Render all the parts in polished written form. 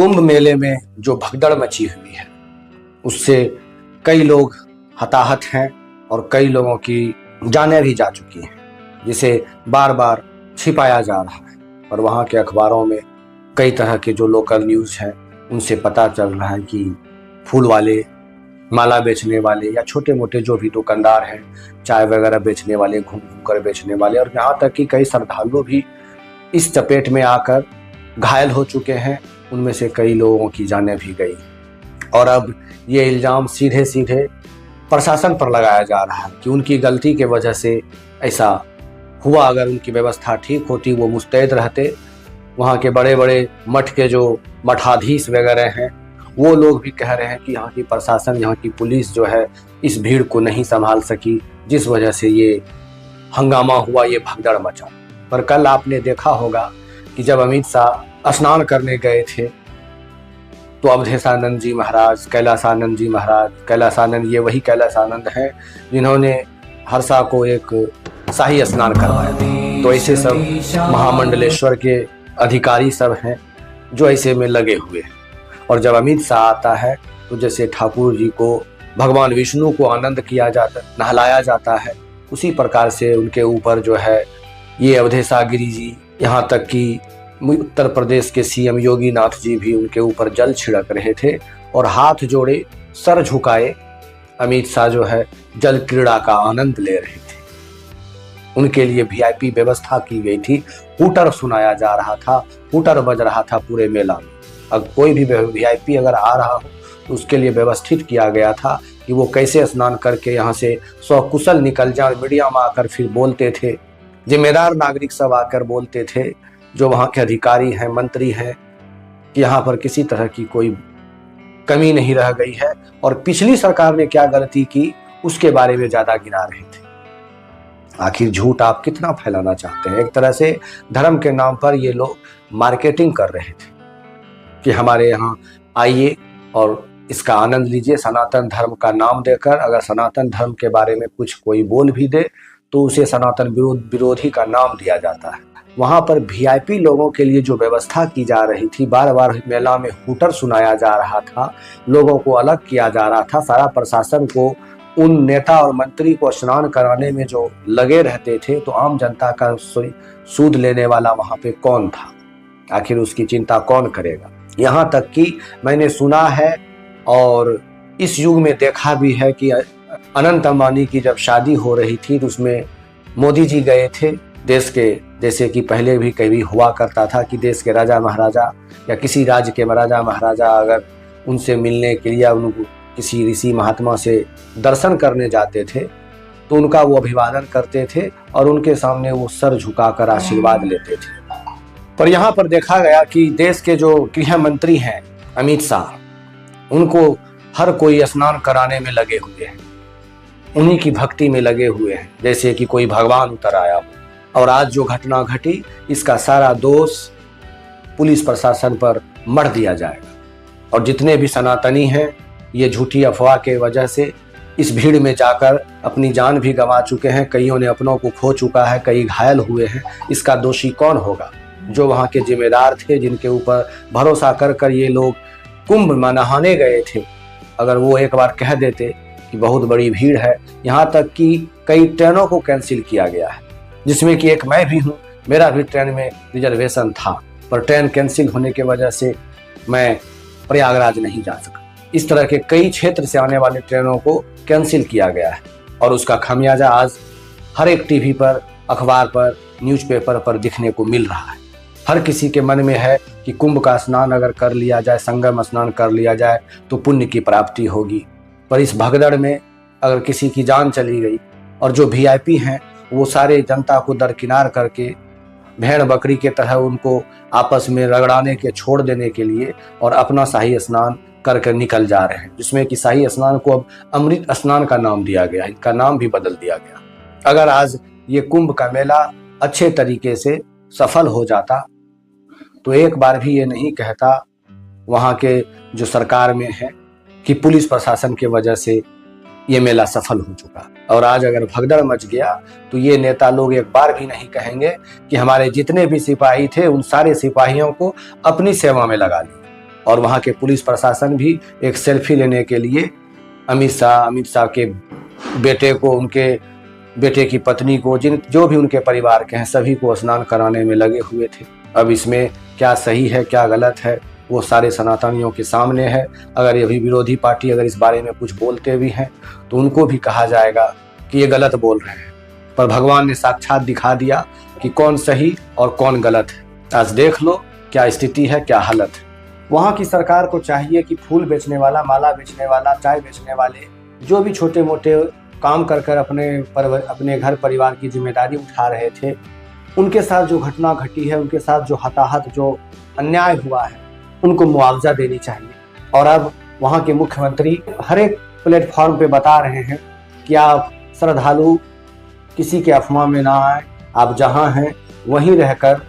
कुंभ मेले में जो भगदड़ मची हुई है उससे कई लोग हताहत हैं और कई लोगों की जानें भी जा चुकी हैं, जिसे बार बार छिपाया जा रहा है। और वहाँ के अखबारों में कई तरह के जो लोकल न्यूज़ हैं उनसे पता चल रहा है कि फूल वाले, माला बेचने वाले या छोटे मोटे जो भी दुकानदार हैं, चाय वगैरह बेचने वाले, घूम घूम कर बेचने वाले, और यहाँ तक कि कई श्रद्धालु भी इस चपेट में आकर घायल हो चुके हैं। उनमें से कई लोगों की जानें भी गई और अब ये इल्ज़ाम सीधे सीधे प्रशासन पर लगाया जा रहा है कि उनकी गलती के वजह से ऐसा हुआ। अगर उनकी व्यवस्था ठीक होती, वो मुस्तैद रहते, वहाँ के बड़े बड़े मठ के जो मठाधीश वगैरह हैं वो लोग भी कह रहे हैं कि यहाँ की प्रशासन, यहाँ की पुलिस जो है इस भीड़ को नहीं संभाल सकी, जिस वजह से ये हंगामा हुआ, ये भगदड़ मचा। पर कल आपने देखा होगा कि जब अमित शाह स्नान करने गए थे तो अवधेशानंद जी महाराज, कैलासानंद जी महाराज, कैलासानंद ये वही कैलासानंद हैं जिन्होंने हरसा को एक शाही स्नान करवाया। तो ऐसे सब महामंडलेश्वर के अधिकारी सब हैं जो ऐसे में लगे हुए हैं। और जब अमित शाह आता है तो जैसे ठाकुर जी को, भगवान विष्णु को आनंद किया जाता, नहलाया जाता है, उसी प्रकार से उनके ऊपर जो है ये अवधेशागिरी जी, यहाँ तक कि उत्तर प्रदेश के सीएम योगी नाथ जी भी उनके ऊपर जल छिड़क रहे थे और हाथ जोड़े, सर झुकाए अमित शाह जो है जल क्रीड़ा का आनंद ले रहे थे। उनके लिए वीआईपी व्यवस्था की गई थी, हूटर सुनाया जा रहा था, हूटर बज रहा था पूरे मेला में। अब कोई भी वीआईपी अगर आ रहा हो तो उसके लिए व्यवस्थित किया गया था कि वो कैसे स्नान करके यहाँ से सकुशल निकल जाए। मीडिया में आकर फिर बोलते थे, जिम्मेदार नागरिक सब आकर बोलते थे, जो वहाँ के अधिकारी हैं, मंत्री हैं, कि यहाँ पर किसी तरह की कोई कमी नहीं रह गई है और पिछली सरकार ने क्या गलती की उसके बारे में ज्यादा गिना रहे थे। आखिर झूठ आप कितना फैलाना चाहते हैं? एक तरह से धर्म के नाम पर ये लोग मार्केटिंग कर रहे थे कि हमारे यहाँ आइए और इसका आनंद लीजिए। सनातन धर्म का नाम देकर अगर सनातन धर्म के बारे में कुछ कोई बोल भी दे तो उसे सनातन विरोधी का नाम दिया जाता है। वहाँ पर वीआईपी लोगों के लिए जो व्यवस्था की जा रही थी, बार बार मेला में हूटर सुनाया जा रहा था, लोगों को अलग किया जा रहा था, सारा प्रशासन को उन नेता और मंत्री को स्नान कराने में जो लगे रहते थे, तो आम जनता का सूद लेने वाला वहाँ पे कौन था? आखिर उसकी चिंता कौन करेगा? यहाँ तक कि मैंने सुना है और इस युग में देखा भी है कि अनंत अंबानी की जब शादी हो रही थी तो उसमें मोदी जी गए थे। देश के, जैसे कि पहले भी कभी हुआ करता था कि देश के राजा महाराजा या किसी राज्य के राजा महाराजा अगर उनसे मिलने के लिए उनको किसी ऋषि महात्मा से दर्शन करने जाते थे तो उनका वो अभिवादन करते थे और उनके सामने वो सर झुकाकर आशीर्वाद लेते थे। पर यहाँ पर देखा गया कि देश के जो गृह मंत्री हैं अमित शाह, उनको हर कोई स्नान कराने में लगे हुए हैं, उन्हीं की भक्ति में लगे हुए हैं, जैसे कि कोई भगवान उतर आया हो। और आज जो घटना घटी इसका सारा दोष पुलिस प्रशासन पर मढ़ दिया जाएगा। और जितने भी सनातनी हैं ये झूठी अफवाह के वजह से इस भीड़ में जाकर अपनी जान भी गंवा चुके हैं, कईयों ने अपनों को खो चुका है, कई घायल हुए हैं। इसका दोषी कौन होगा? जो वहाँ के जिम्मेदार थे, जिनके ऊपर भरोसा कर कर ये लोग कुंभ में नहाने गए थे। अगर वो एक बार कह देते कि बहुत बड़ी भीड़ है, यहाँ तक कि कई ट्रेनों को कैंसिल किया गया है, जिसमें कि एक मैं भी हूँ, मेरा भी ट्रेन में रिजर्वेशन था, पर ट्रेन कैंसिल होने के वजह से मैं प्रयागराज नहीं जा सका। इस तरह के कई क्षेत्र से आने वाली ट्रेनों को कैंसिल किया गया है और उसका खामियाजा आज हर एक टीवी पर, अखबार पर, न्यूज़पेपर पर दिखने को मिल रहा है। हर किसी के मन में है कि कुंभ का स्नान अगर कर लिया जाए, संगम स्नान कर लिया जाए तो पुण्य की प्राप्ति होगी। पर इस भगदड़ में अगर किसी की जान चली गई और जो वीआईपी हैं वो सारे जनता को दरकिनार करके भेड़ बकरी के तरह उनको आपस में रगड़ाने के, छोड़ देने के लिए और अपना शाही स्नान करके निकल जा रहे हैं, जिसमें कि शाही स्नान को अब अमृत स्नान का नाम दिया गया, इनका नाम भी बदल दिया गया। अगर आज ये कुंभ का मेला अच्छे तरीके से सफल हो जाता तो एक बार भी ये नहीं कहता वहाँ के जो सरकार में है कि पुलिस प्रशासन की वजह से ये मेला सफल हो चुका। और आज अगर भगदड़ मच गया तो ये नेता लोग एक बार भी नहीं कहेंगे कि हमारे जितने भी सिपाही थे उन सारे सिपाहियों को अपनी सेवा में लगा लिया। और वहाँ के पुलिस प्रशासन भी एक सेल्फी लेने के लिए अमित शाह के बेटे को, उनके बेटे की पत्नी को, जो भी उनके परिवार के हैं, सभी को स्नान कराने में लगे हुए थे। अब इसमें क्या सही है क्या गलत है वो सारे सनातनियों के सामने है। अगर ये भी विरोधी पार्टी अगर इस बारे में कुछ बोलते भी हैं तो उनको भी कहा जाएगा कि ये गलत बोल रहे हैं, पर भगवान ने साक्षात दिखा दिया कि कौन सही और कौन गलत है। आज देख लो क्या स्थिति है, क्या हालत है। वहाँ की सरकार को चाहिए कि फूल बेचने वाला, माला बेचने वाला, चाय बेचने वाले, जो भी छोटे मोटे काम कर कर अपने घर परिवार की जिम्मेदारी उठा रहे थे, उनके साथ जो घटना घटी है, उनके साथ जो हताहत, जो अन्याय हुआ है, उनको मुआवजा देनी चाहिए। और अब वहाँ के मुख्यमंत्री हर एक प्लेटफॉर्म पे बता रहे हैं कि आप श्रद्धालु किसी के अफवाह में ना आए, आप जहाँ हैं वहीं रहकर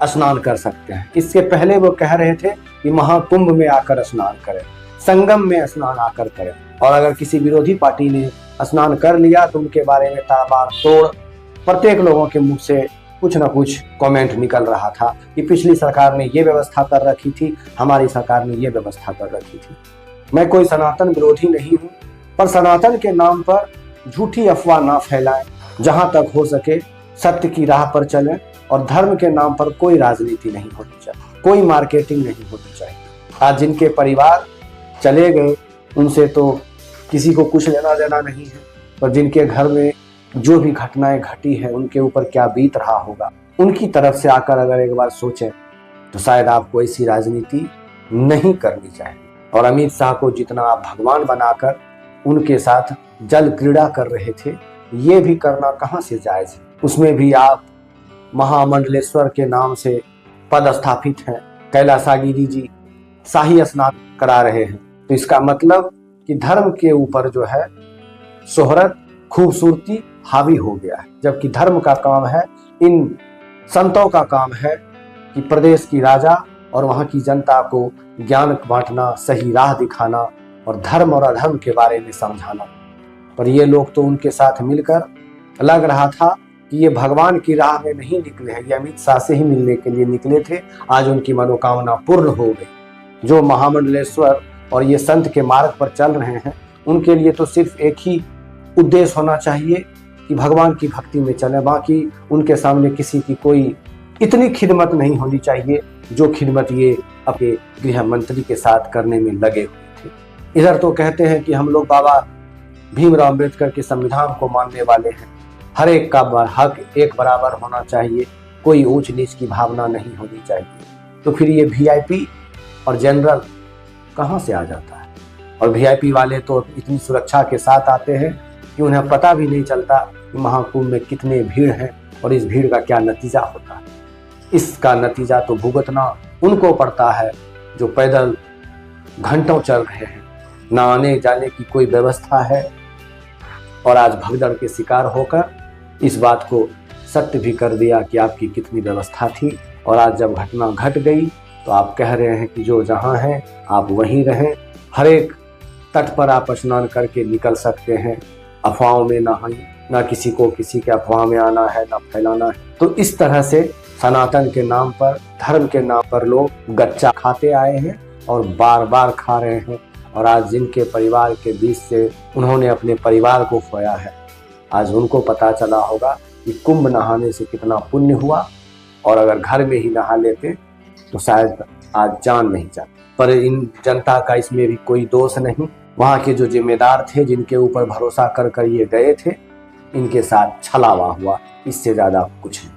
स्नान कर सकते हैं। इससे पहले वो कह रहे थे कि महाकुंभ में आकर स्नान करें, संगम में स्नान आकर करें। और अगर किसी विरोधी पार्टी ने स्नान कर लिया तो उनके बारे में ताबड़तोड़ प्रत्येक लोगों के मुंह से कुछ न कुछ कमेंट निकल रहा था कि पिछली सरकार ने ये व्यवस्था कर रखी थी, हमारी सरकार ने ये व्यवस्था कर रखी थी। मैं कोई सनातन विरोधी नहीं हूँ, पर सनातन के नाम पर झूठी अफवाह ना फैलाएं। जहां तक हो सके सत्य की राह पर चलें और धर्म के नाम पर कोई राजनीति नहीं होनी चाहिए, कोई मार्केटिंग नहीं होनी चाहिए। आज जिनके परिवार चले गए उनसे तो किसी को कुछ लेना देना नहीं है, पर जिनके घर में जो भी घटनाएं घटी है उनके ऊपर क्या बीत रहा होगा, उनकी तरफ से आकर अगर एक बार सोचें तो शायद आपको ऐसी राजनीति नहीं करनी चाहिए। और अमित शाह को जितना आप भगवान बनाकर उनके साथ जल क्रीड़ा कर रहे थे, ये भी करना कहाँ से जायज है। उसमें भी आप महामंडलेश्वर के नाम से पद स्थापित हैं, कैलाशगिरी जी शाही स्नान करा रहे हैं, तो इसका मतलब कि धर्म के ऊपर जो है शोहरत, खूबसूरती हावी हो गया है। जबकि धर्म का काम है, इन संतों का काम है कि प्रदेश की राजा और वहाँ की जनता को ज्ञान बांटना, सही राह दिखाना और धर्म और अधर्म के बारे में समझाना। पर ये लोग तो उनके साथ मिलकर लग रहा था कि ये भगवान की राह में नहीं निकले हैं, ये अमित शाह से ही मिलने के लिए निकले थे। आज उनकी मनोकामना पूर्ण हो गई। जो महामंडलेश्वर और ये संत के मार्ग पर चल रहे हैं उनके लिए तो सिर्फ एक ही उद्देश्य होना चाहिए कि भगवान की भक्ति में चले। बाकी उनके सामने किसी की कोई इतनी खिदमत नहीं होनी चाहिए जो खिदमत ये अपने गृह मंत्री के साथ करने में लगे हुए थे। इधर तो कहते हैं कि हम लोग बाबा भीमराव अम्बेडकर के संविधान को मानने वाले हैं, हर एक का हक एक बराबर होना चाहिए, कोई ऊंच नीच की भावना नहीं होनी चाहिए। तो फिर ये वीआईपी और जनरल कहाँ से आ जाता है? और वीआईपी वाले तो इतनी सुरक्षा के साथ आते हैं कि उन्हें पता भी नहीं चलता कि महाकुंभ में कितने भीड़ हैं और इस भीड़ का क्या नतीजा होता है। इसका नतीजा तो भुगतना उनको पड़ता है जो पैदल घंटों चल रहे हैं, ना आने जाने की कोई व्यवस्था है। और आज भगदड़ के शिकार होकर इस बात को सत्य भी कर दिया कि आपकी कितनी व्यवस्था थी। और आज जब घटना घट गई तो आप कह रहे हैं कि जो जहां हैं आप वहीं रहें, हर एक तट पर आप स्नान करके निकल सकते हैं, अफवाहों में ना आए, ना किसी को किसी के अफवाह में आना है ना फैलाना है। तो इस तरह से सनातन के नाम पर, धर्म के नाम पर लोग गच्चा खाते आए हैं और बार बार खा रहे हैं। और आज जिनके परिवार के बीच से उन्होंने अपने परिवार को खोया है, आज उनको पता चला होगा कि कुंभ नहाने से कितना पुण्य हुआ। और अगर घर में ही नहा लेते तो शायद आज जान नहीं जाती। पर इन जनता का इसमें भी कोई दोष नहीं। वहाँ के जो जिम्मेदार थे, जिनके ऊपर भरोसा कर कर ये गए थे, इनके साथ छलावा हुआ, इससे ज्यादा कुछ नहीं।